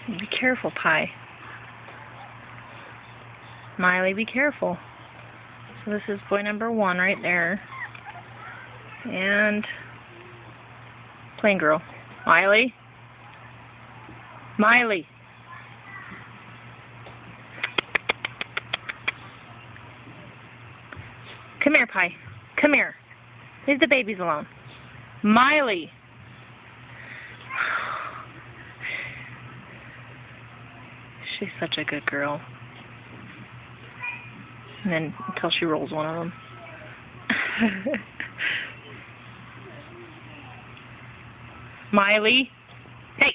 Be careful, Pie. Miley, be careful. So this is boy number 1 right there. And plain girl. Miley? Miley! Come here, Pie. Come here. Leave the babies alone. Miley! She's such a good girl. And then until she rolls one of them. Miley? Hey!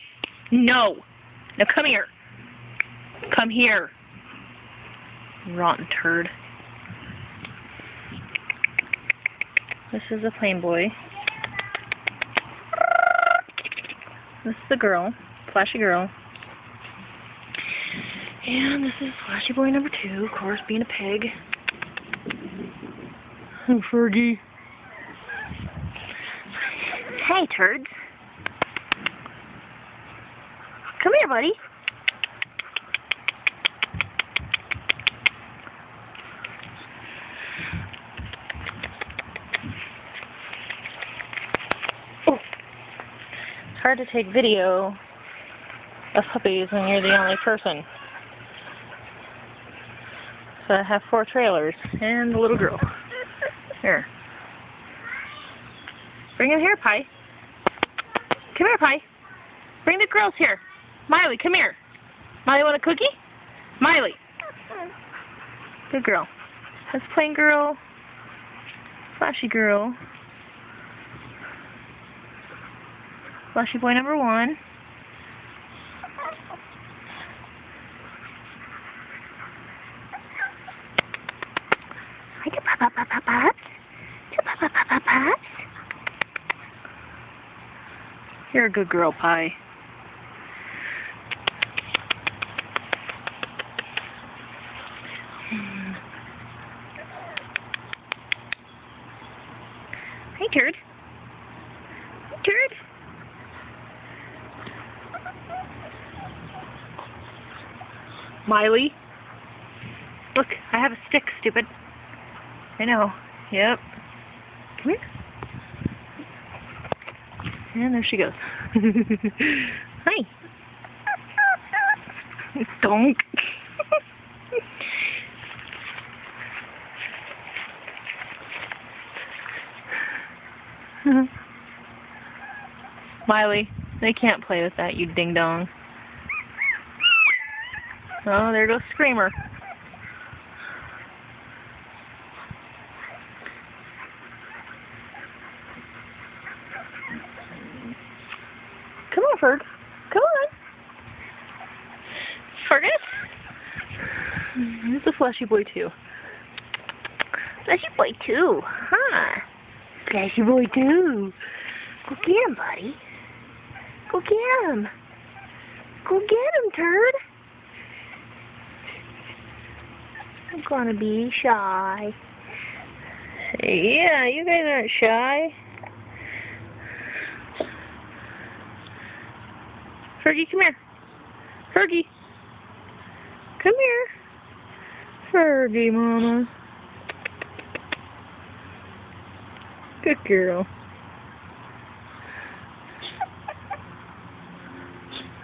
No! Now come here. Come here. Rotten turd. This is a plain boy. This is the girl. Flashy girl. And this is Flashy boy number 2, of course, being a pig. Oh, Fergie. Hey, turds. Come here, buddy. Oh. It's hard to take video of puppies when you're the only person. So I have 4 trailers and the little girl. Here. Bring him here, Pie. Come here, Pie. Bring the girls here. Miley, come here. Miley, want a cookie? Miley. Good girl. That's plain girl. Flashy girl. Flashy boy number 1. You're a good girl, Pie. Hey, turd. Hey, turd. Miley. Look, I have a stick, stupid. I know. Yep. Come here. And there she goes. Hi. Donk. Miley, they can't play with that, you ding-dong. Oh, there goes Screamer. Come on, Ferg. Come on. Fergus? There's a Flashy boy, too. Flashy boy, too. Huh? Flashy boy, too. Go get him, buddy. Go get him. Go get him, turd. I'm gonna be shy. Yeah, you guys aren't shy. Fergie, come here. Fergie. Come here. Fergie, mama. Good girl.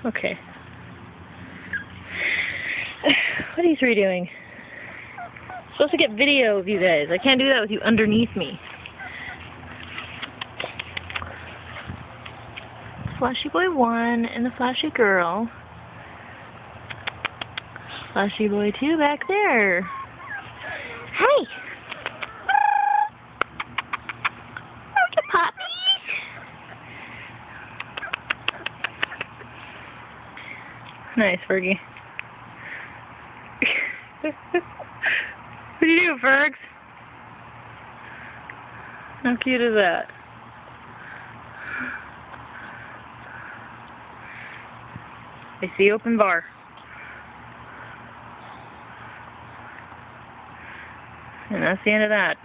Okay. What are you 3 doing? I'm supposed to get video of you guys. I can't do that with you underneath me. Flashy boy 1 and the flashy girl. Flashy boy 2 back there. Hey! Where's your puppies? Nice, Fergie. What do you do, Fergs? How cute is that? I see open bar. And that's the end of that.